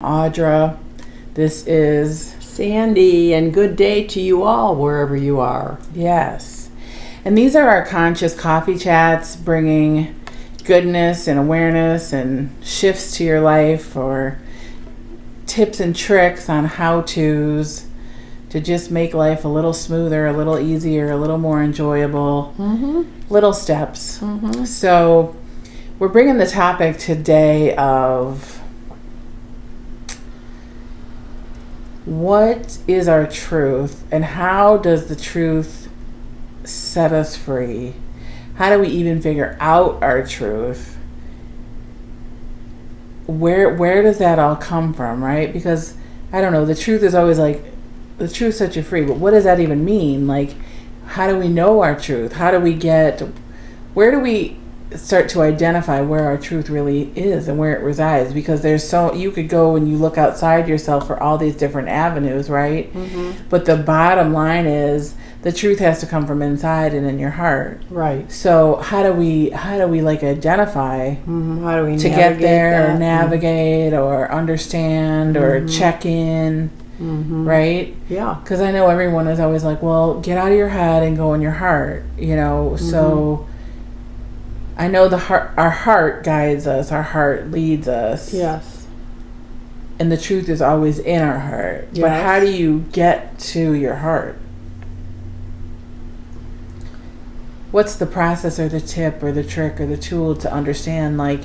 Audra. This is Sandy, and good day to you all wherever you are. Yes. And these are our conscious coffee chats, bringing goodness and awareness and shifts to your life, or tips and tricks on how-tos to just make life a little smoother, a little easier, a little more enjoyable. Little steps. So we're bringing the topic today of what is our truth, and how does the truth set us free? How do we even figure out our truth? Where does that all come from, right? Because I don't know, the truth is always like, the truth sets you free, but what does that even mean? Like, how do we know our truth? Where do we start to identify where our truth really is and where it resides? Because you could go and you look outside yourself for all these different avenues, right? But the bottom line is the truth has to come from inside and in your heart. Right. So how do we like identify How do we to get there, or navigate, or understand, or check in, right? Yeah. Because I know everyone is always like, well, get out of your head and go in your heart, so I know our heart guides us, our heart leads us. Yes. And the truth is always in our heart. Yes. But how do you get to your heart? What's the process or the tip or the trick or the tool to understand, like,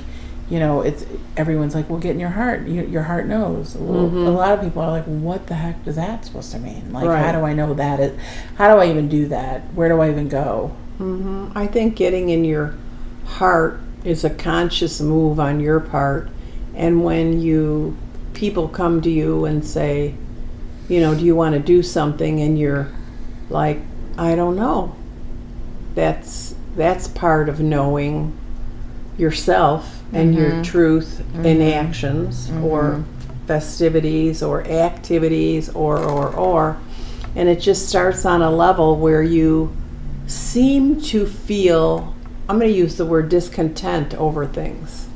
it's everyone's like, well, get in your heart. Your heart knows. Well, a lot of people are like, what the heck is that supposed to mean? Like, Right. how do I know that? How do I even do that? Where do I even go? I think getting in your heart is a conscious move on your part. And when people come to you and say, do you want to do something, and you're like, I don't know. That's part of knowing yourself and your truth in actions or festivities or activities or and it just starts on a level where you seem to feel, I'm going to use the word discontent over things,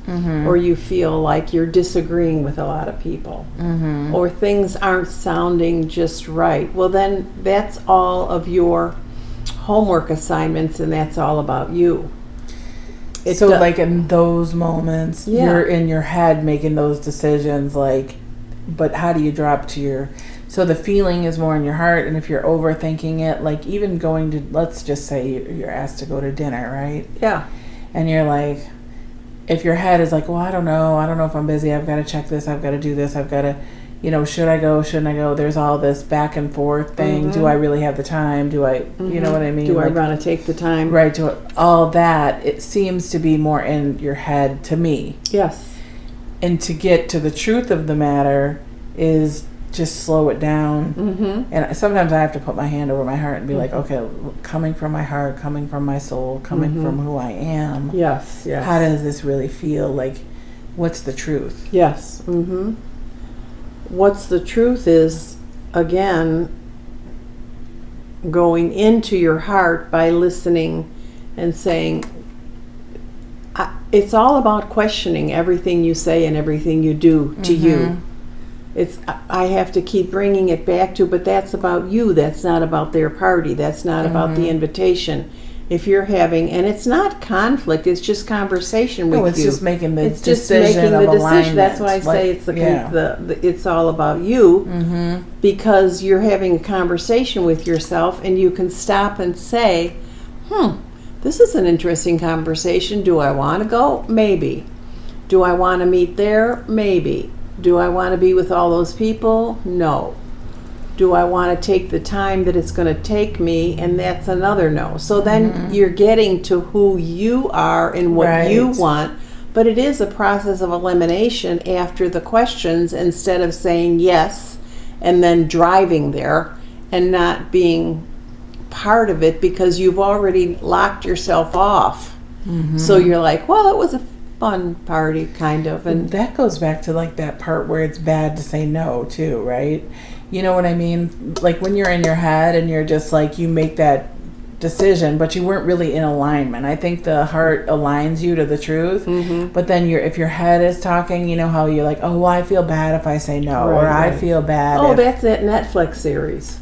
or you feel like you're disagreeing with a lot of people, or things aren't sounding just right. Well, then that's all of your homework assignments, and that's all about you. Like in those moments, you're in your head making those decisions, like, but how do you drop to so the feeling is more in your heart, and if you're overthinking it, like even going to, let's just say you're asked to go to dinner, right? Yeah. And you're like, if your head is like, well, I don't know if I'm busy, I've got to check this, I've got to do this, I've got to, should I go, shouldn't I go? There's all this back and forth thing. Do I really have the time? Do I, you know what I mean? Do I want to take the time? Right, to all that, it seems to be more in your head to me. Yes. And to get to the truth of the matter is just slow it down. And sometimes I have to put my hand over my heart and be like, okay, coming from my heart, coming from my soul, coming from who I am. Yes, yes. How does this really feel? Like, what's the truth? Yes. What's the truth is, again, going into your heart by listening and saying, it's all about questioning everything you say and everything you do to you. I have to keep bringing it back to, but that's about you. That's not about their party. That's not about the invitation. If you're having, and it's not conflict, it's just conversation with you. It's just making the it's decision just making of the decision. alignment. That's why I say it's it's all about you, because you're having a conversation with yourself, and you can stop and say, this is an interesting conversation. Do I want to go? Maybe. Do I want to meet there? Maybe. Do I want to be with all those people? No. Do I want to take the time that it's going to take me? And that's another no. So then you're getting to who you are and what you want. But it is a process of elimination after the questions, instead of saying yes and then driving there and not being part of it, because you've already locked yourself off. So you're like, well, it was a fun party, kind of. And that goes back to like that part where it's bad to say no too, right? You know what I mean? Like when you're in your head and you're just like, you make that decision, but you weren't really in alignment. I think the heart aligns you to the truth, but then if your head is talking, you know how you're like, oh, well, I feel bad if I say no, or I feel bad. Oh, that's that Netflix series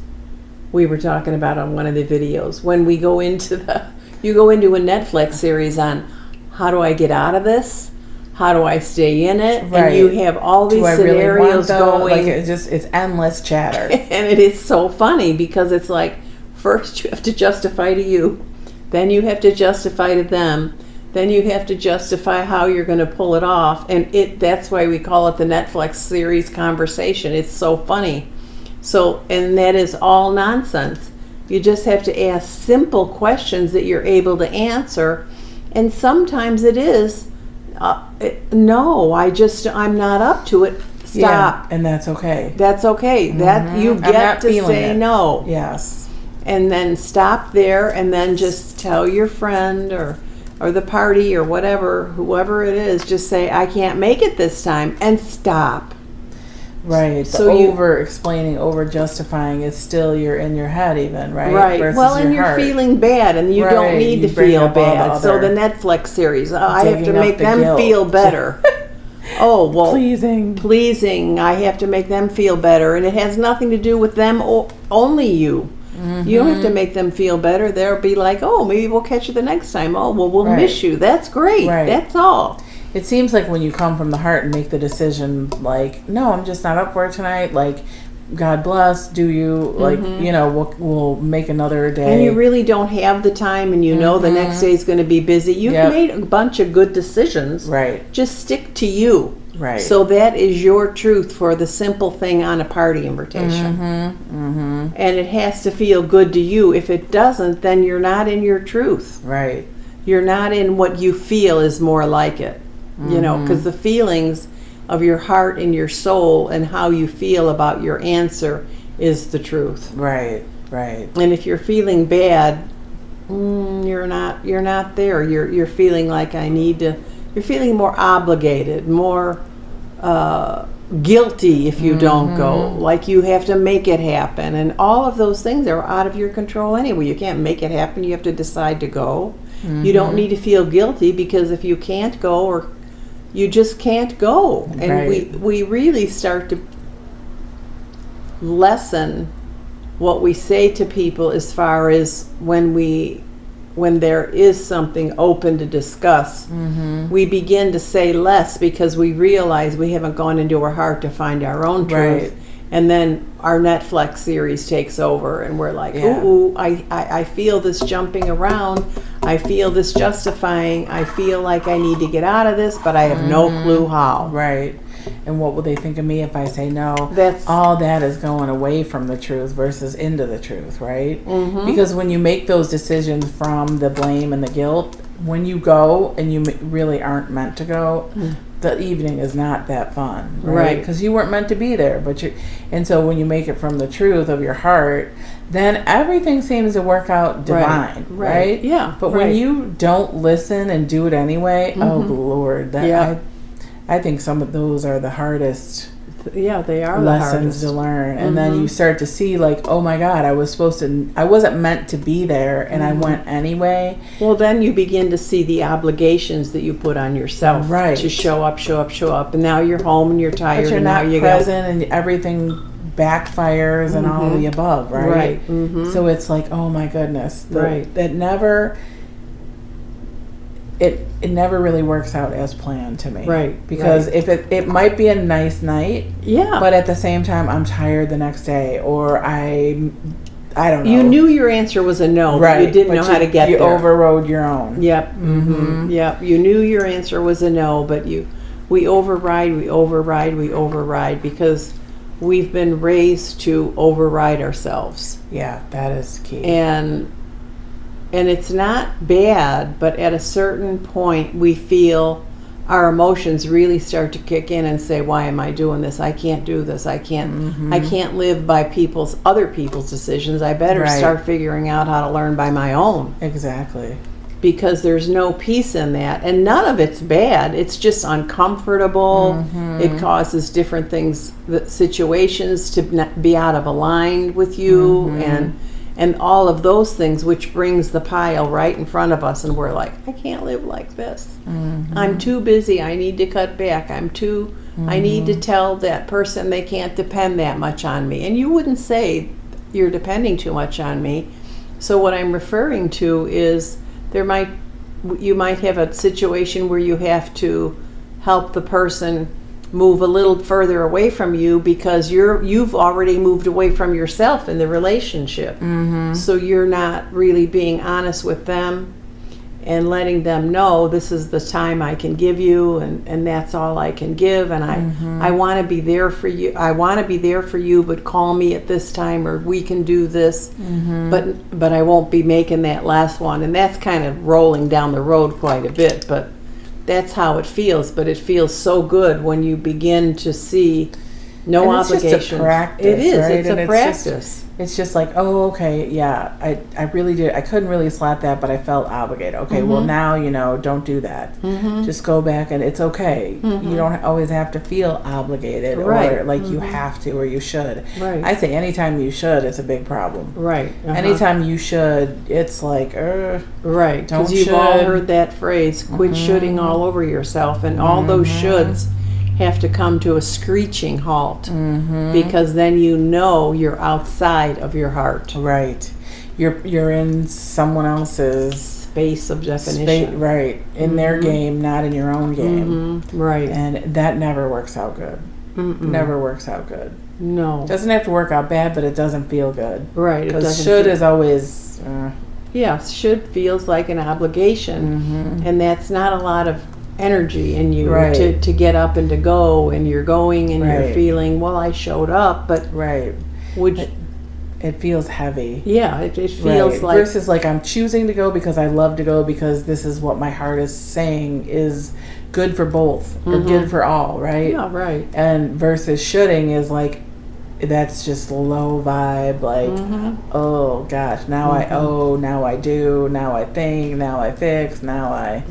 we were talking about on one of the videos. When we go into you go into a Netflix series on how do I get out of this? How do I stay in it? Right. And you have all these scenarios going. Like it's endless chatter. And it is so funny because it's like, first you have to justify to you, then you have to justify to them, then you have to justify how you're going to pull it off. And that's why we call it the Netflix series conversation. It's so funny. So, and that is all nonsense. You just have to ask simple questions that you're able to answer. And sometimes it is, no, I'm not up to it. Stop. Yeah, and that's okay. That's okay. That you get to say no. Yes. And then stop there, and then just tell your friend or the party or whatever, whoever it is, just say, I can't make it this time, and stop. Right. So over explaining, over justifying is still you're in your head even, right? Right. Versus well, and your you're heart. feeling bad, and you don't need to feel bad. So the Netflix series, I have to make them feel better. Oh, well, pleasing. I have to make them feel better, and it has nothing to do with them, only you. You don't have to make them feel better. They'll be like, oh, maybe we'll catch you the next time. Oh, well, we'll miss you. That's great. Right. That's all. It seems like when you come from the heart and make the decision, like, no, I'm just not up for it tonight. Like, God bless. Do you like? You know, we'll make another day. And you really don't have the time, and you know the next day is going to be busy. You've made a bunch of good decisions. Right. Just stick to you. Right. So that is your truth for the simple thing on a party invitation. And it has to feel good to you. If it doesn't, then you're not in your truth. Right. You're not in what you feel is more like it. You know, because the feelings of your heart and your soul and how you feel about your answer is the truth. Right. Right. And if you're feeling bad, you're not there. You're feeling like you're feeling more obligated, more guilty if you don't go, like you have to make it happen, and all of those things are out of your control anyway. You can't make it happen. You have to decide to go. You don't need to feel guilty, because if you can't go, or you just can't go. And we really start to lessen what we say to people as far as when there is something open to discuss, we begin to say less, because we realize we haven't gone into our heart to find our own truth. And then our Netflix series takes over, and we're like, ooh, I feel this jumping around. I feel this justifying. I feel like I need to get out of this, but I have no clue how. Right. And what will they think of me if I say no? That's all that is going away from the truth versus into the truth, right? Because when you make those decisions from the blame and the guilt, when you go and you really aren't meant to go, the evening is not that fun, right? Because you weren't meant to be there, and so when you make it from the truth of your heart, then everything seems to work out divine, right? Yeah. But when you don't listen and do it anyway, oh Lord, I think some of those are the hardest. Yeah, they are lessons to learn, and then you start to see, like, oh my God, I wasn't meant to be there, and I went anyway. Well, then you begin to see the obligations that you put on yourself, to show up, and now you're home and you're tired, but you're and not now you present, and everything backfires and all the above, right? So it's like, oh my goodness, that never. It never really works out as planned to me. Right. Because if it might be a nice night. Yeah. But at the same time, I'm tired the next day, or I don't know. You knew your answer was a no, but you didn't know how to get there. You overrode your own. Yep. Yep. You knew your answer was a no, but we override, because we've been raised to override ourselves. Yeah, that is key. And it's not bad, but at a certain point we feel our emotions really start to kick in and say, why am I doing this? I can't do this. I can't live by other people's decisions. I better start figuring out how to learn by my own. Exactly. Because there's no peace in that. And none of it's bad. It's just uncomfortable. It causes different things, situations to be out of aligned with you. and all of those things, which brings the pile right in front of us, and we're like, I can't live like this. I'm too busy. I need to cut back. I need to tell that person they can't depend that much on me. And you wouldn't say you're depending too much on me. So what I'm referring to is you might have a situation where you have to help the person move a little further away from you because you've already moved away from yourself in the relationship. So you're not really being honest with them and letting them know this is the time I can give you, and that's all I can give, and I want to be there for you. I want to be there for you, but call me at this time, or we can do this. But I won't be making that last one, and that's kind of rolling down the road quite a bit, but that's how it feels. But it feels so good when you begin to see no obligation. It's just a practice. It is. Right? It's and a practice. It's just like, oh, okay, yeah, I really did. I couldn't really slap that, but I felt obligated. Okay, well now, don't do that. Just go back, and it's okay. You don't always have to feel obligated or like you have to or you should. Right. I say anytime you should, it's a big problem. Right. Anytime you should, it's like, right. Don't Because you've all heard that phrase, quit shooting all over yourself, and all those shoulds have to come to a screeching halt because then you're outside of your heart. Right. You're in someone else's space of definition. Right. In their game, not in your own game. Right. And that never works out good. Never works out good. No. It doesn't have to work out bad, but it doesn't feel good. Right. Because should is always... should feels like an obligation. And that's not a lot of energy in you to get up and to go, and you're going and you're feeling, well, I showed up, but it feels heavy. Yeah, it feels like, versus like I'm choosing to go because I love to go because this is what my heart is saying is good for both or good for all, right? Yeah, right. And versus shoulding is like, that's just low vibe, like, oh gosh, now now I do, now I think, now I fix, now I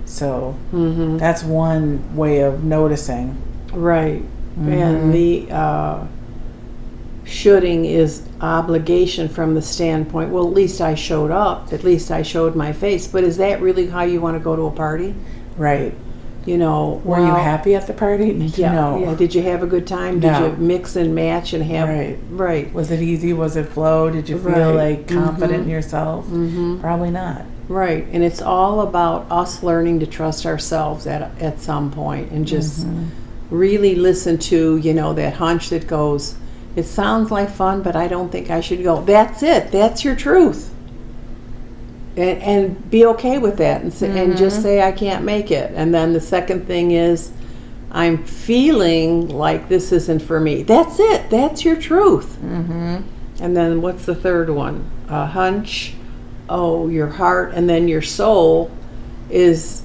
so that's one way of noticing. Right. And the shoulding is obligation from the standpoint, well, at least I showed up, at least I showed my face. But is that really how you want to go to a party? Right. Were you happy at the party? Yeah. Did you have a good time? Did you mix and match and have... Right. Was it easy? Was it flow? Did you feel like confident in yourself? Probably not. Right. And it's all about us learning to trust ourselves at some point and just really listen to, that hunch that goes, it sounds like fun, but I don't think I should go. That's it. That's your truth. And be okay with that and just say I can't make it. And then the second thing is I'm feeling like this isn't for me. That's it. That's your truth. And then what's the third one? Hunch. Oh, your heart, and then your soul is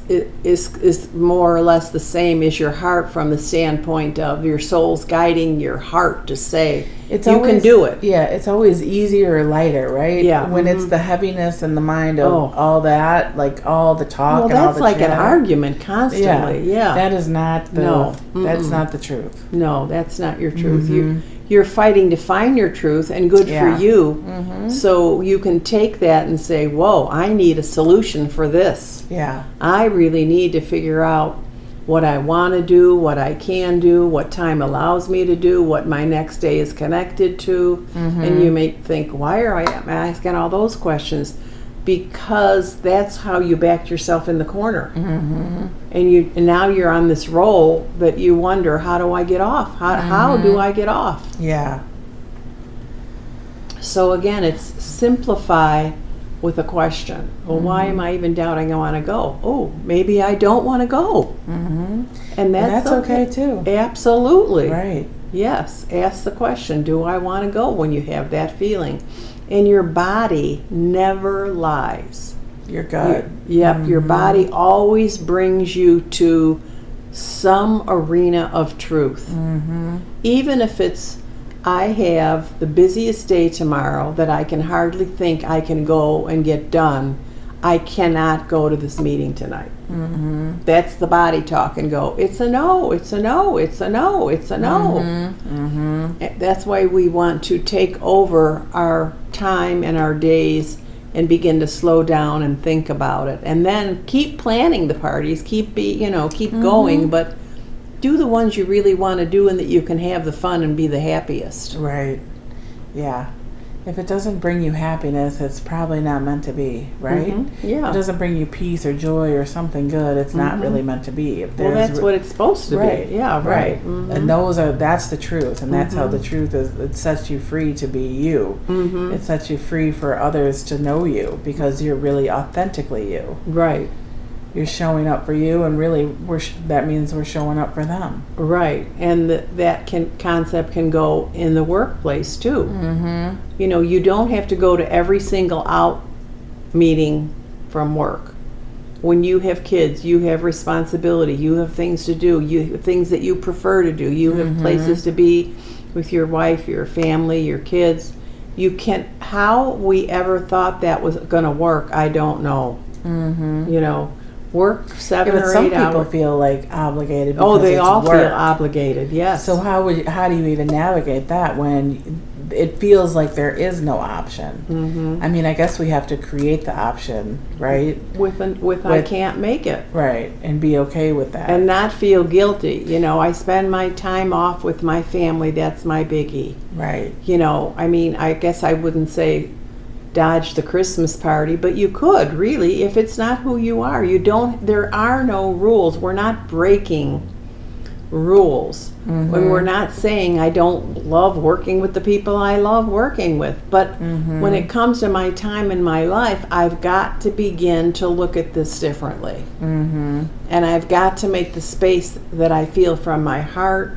more or less the same as your heart from the standpoint of your soul's guiding your heart to say you can do it. Yeah, it's always easier or lighter, right? Yeah. When it's the heaviness in the mind of all that, like all the talk and all the that's like chatter. an argument constantly. Yeah. That is not the that's not the truth. No, that's not your truth. You're fighting to find your truth, and good for you. So you can take that and say, whoa, I need a solution for this. Yeah. I really need to figure out what I want to do, what I can do, what time allows me to do, what my next day is connected to. And you may think, why are I asking all those questions? Because that's how you backed yourself in the corner. And now you're on this roll that you wonder, how do I get off? How do I get off? Yeah. So again, it's simplify with a question. Well, why am I even doubting I want to go? Oh, maybe I don't want to go. And that's okay too. Absolutely. Right. Yes. Ask the question, do I want to go when you have that feeling? And your body never lies. Your gut. Your body always brings you to some arena of truth. Even if it's, I have the busiest day tomorrow that I can hardly think I can go and get done. I cannot go to this meeting tonight. That's the body talk and go, it's a no, it's a no, it's a no, it's a no. That's why we want to take over our time in our days and begin to slow down and think about it, and then keep planning the parties, keep going, but do the ones you really want to do and that you can have the fun and be the happiest. Right. Yeah. If it doesn't bring you happiness, it's probably not meant to be, right? Yeah. If it doesn't bring you peace or joy or something good, it's not really meant to be. If Well, that's what it's supposed to right, be. Yeah, right. And that's the truth, and that's how the truth is. It sets you free to be you. It sets you free for others to know you because you're really authentically you. Right. You're showing up for you, and really, that means we're showing up for them. Right, and that concept can go in the workplace too. You know, you don't have to go to every single out meeting from work. When you have kids, you have responsibility. You have things to do. You have things that you prefer to do. You have places to be with your wife, your family, your kids. How we ever thought that was going to work, I don't know. You know. Work 7 or 8 hours. Some people feel like obligated. Oh, they all work. feel obligated. Yes. So how do you even navigate that when it feels like there is no option? I mean, I guess we have to create the option, right? With I can't make it. Right, and be okay with that, and not feel guilty. You know, I spend my time off with my family. That's my biggie. Right. You know, I mean, I guess I wouldn't say dodge the Christmas party, but you could really, if it's not who you are. There are no rules. We're not breaking rules. When we're not saying I don't love working with the people I love working with, but when it comes to my time in my life, I've got to begin to look at this differently. And I've got to make the space that I feel from my heart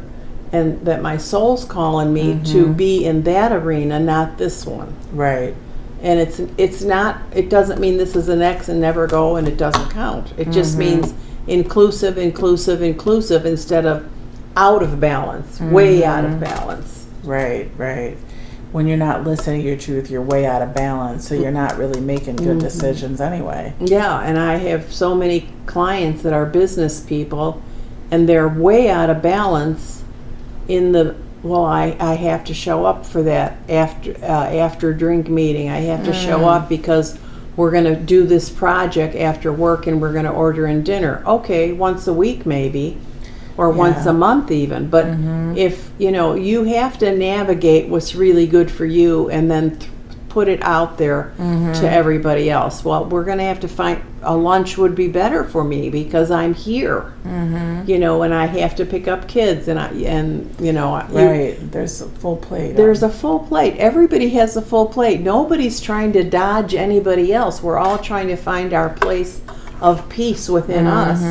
and that my soul's calling me to be in that arena, not this one. Right. And it's not, it doesn't mean this is an X and never go and it doesn't count. It just means inclusive instead of out of balance, way out of balance. Right. When you're not listening to your truth, you're way out of balance, so you're not really making good decisions anyway. Yeah, and I have so many clients that are business people, and they're way out of balance in the, I have to show up for that after drink meeting. I have to show up because we're going to do this project after work and we're going to order in dinner. Okay, once a week maybe, or once a month even. But if, you have to navigate what's really good for you and then put it out there to everybody else. Well, we're going to have to find a lunch would be better for me because I'm here, and I have to pick up kids and there's a full plate. There's a full plate. Everybody has a full plate. Nobody's trying to dodge anybody else. We're all trying to find our place of peace within us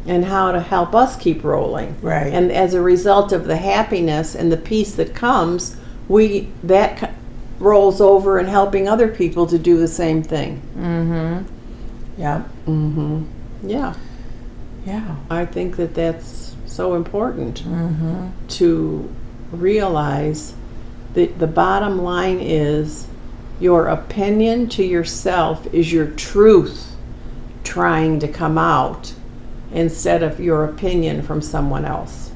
and how to help us keep rolling. Right. And as a result of the happiness and the peace that comes, that rolls over and helping other people to do the same thing. Yeah. Yeah. Yeah. I think that's so important to realize that the bottom line is your opinion to yourself is your truth trying to come out instead of your opinion from someone else.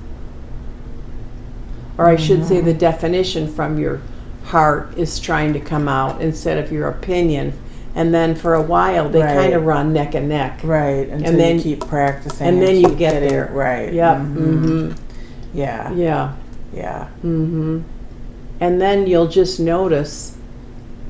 Or I should say the definition from your heart is trying to come out instead of your opinion, and then for a while they kind of run neck and neck, until then you keep practicing, and then you get there, yeah, and then you'll just notice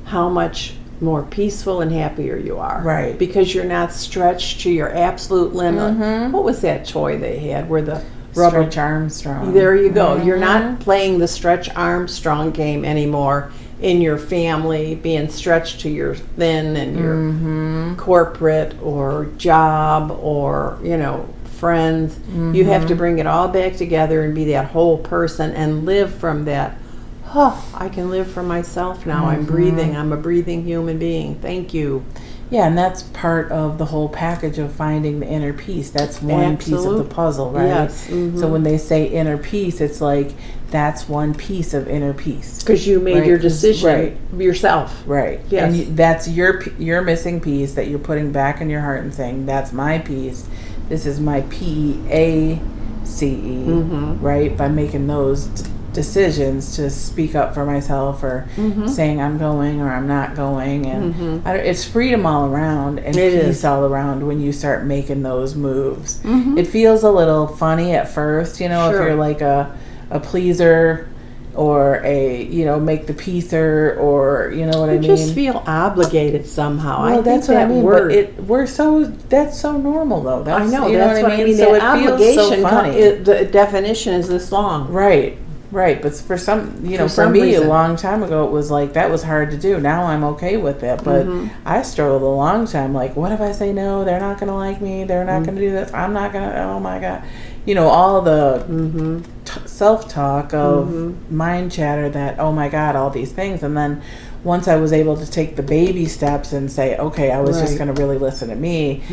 how much more peaceful and happier you are, because you're not stretched to your absolute limit. What was that toy they had where the rubber Stretch Armstrong. There you go. You're not playing the Stretch Armstrong game anymore in your family, being stretched to your thin and your corporate or job or, friends. You have to bring it all back together and be that whole person and live from that. I can live for myself now. I'm breathing. I'm a breathing human being. Thank you. Yeah, and that's part of the whole package of finding the inner peace. That's one piece of the puzzle, right? Yes. So when they say inner peace, it's like that's one piece of inner peace. Because you made your decision yourself. Right. Yes. And that's your missing piece that you're putting back in your heart and saying, that's my piece. This is my PEACE, right? By making those decisions to speak up for myself, or saying I'm going or I'm not going, and it's freedom all around and peace all around when you start making those moves. It feels a little funny at first, if you're like a pleaser, or a make the peacer, or what I mean. You just feel obligated somehow. Well, that's what I mean. Word. But that's so normal though. I know. That's what I mean. So that obligation. So funny. The definition is this long. Right, but for some, for me, reason. a long time ago, it was like, that was hard to do. Now I'm okay with it, but I struggled a long time. Like, what if I say no? They're not going to like me. They're not going to do this. I'm not going to, oh my God. All the self-talk of mind chatter that, oh my God, all these things. And then once I was able to take the baby steps and say, okay, I was just going to really listen to me,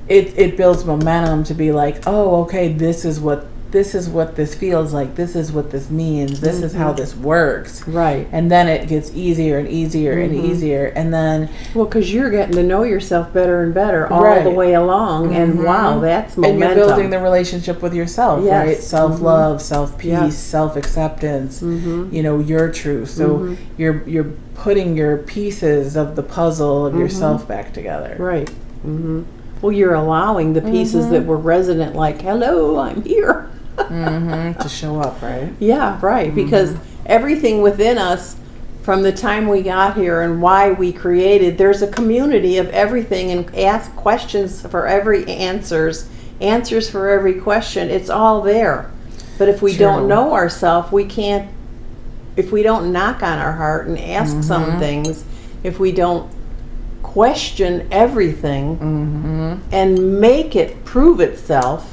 it builds momentum to be like, oh, okay, this is what this feels like. This is what this means. This is how this works. Right. And then it gets easier and easier and easier. And then... Well, because you're getting to know yourself better and better all the way along. And wow, that's momentum. And you're building the relationship with yourself, right? Self-love, self-peace, self-acceptance, your truth. So you're putting your pieces of the puzzle of yourself back together. Right. Well, you're allowing the pieces that were resonant, like, hello, I'm here. To show up, right? Yeah, right. Because everything within us, from the time we got here and why we created, there's a community of everything, and ask questions for every answers for every question. It's all there. But if we don't know ourselves, we can't. If we don't knock on our heart and ask some things, if we don't question everything and make it prove itself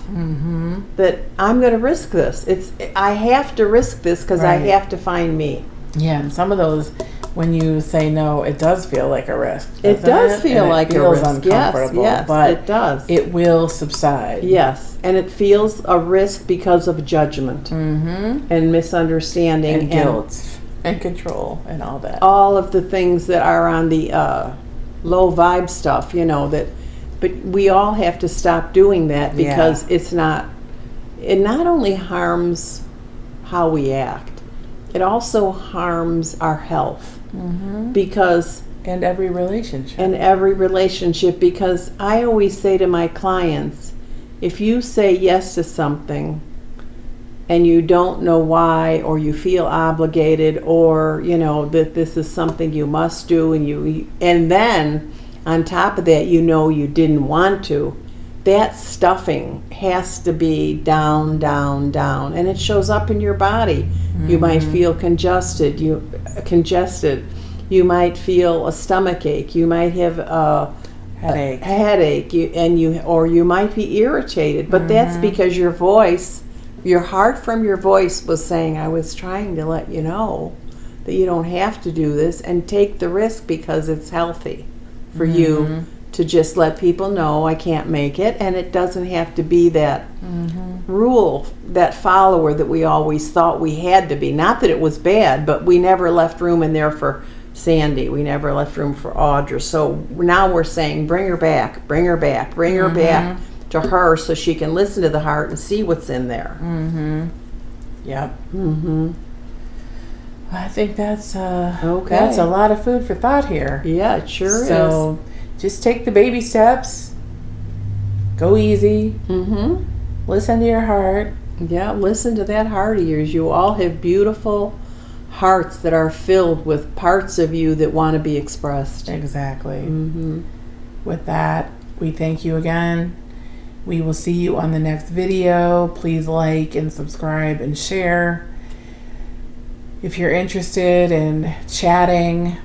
that I'm going to risk this. I have to risk this because I have to find me. Yeah, and some of those, when you say no, it does feel like a risk. It does feel like a risk. Uncomfortable, yes, but it does. It will subside. Yes, and it feels a risk because of judgment and misunderstanding and guilt and control and all that. All of the things that are on the low vibe stuff, but we all have to stop doing that, because it not only harms how we act, it also harms our health. Because and every relationship, because I always say to my clients, if you say yes to something and you don't know why, or you feel obligated, or that this is something you must do, and then on top of that you didn't want to, that stuffing has to be down, and it shows up in your body. You might feel congested. You might feel a stomach ache. You might have a headache. Or you might be irritated. But that's because your voice. Your heart from your voice was saying, I was trying to let you know that you don't have to do this, and take the risk because it's healthy for you to just let people know I can't make it, and it doesn't have to be that rule, that follower that we always thought we had to be. Not that it was bad, but we never left room in there for Sandy. We never left room for Audra. So now we're saying, bring her back to her, so she can listen to the heart and see what's in there. Yep. I think that's that's a lot of food for thought here. Yeah, it sure is. So just take the baby steps. Go easy. Listen to your heart. Yeah, listen to that heart of yours. You all have beautiful hearts that are filled with parts of you that want to be expressed. Exactly. With that, we thank you again. We will see you on the next video. Please like and subscribe and share. If you're interested in chatting,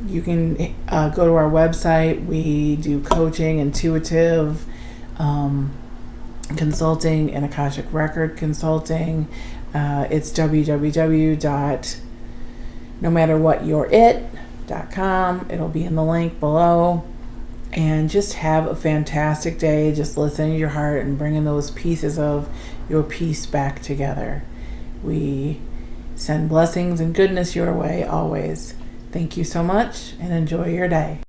you can go to our website. We do coaching, intuitive consulting, and Akashic Record consulting. It's www.nomatterwhatyou'rit.com. It'll be in the link below. And just have a fantastic day. Just listening to your heart and bringing those pieces of your peace back together. We send blessings and goodness your way always. Thank you so much, and enjoy your day.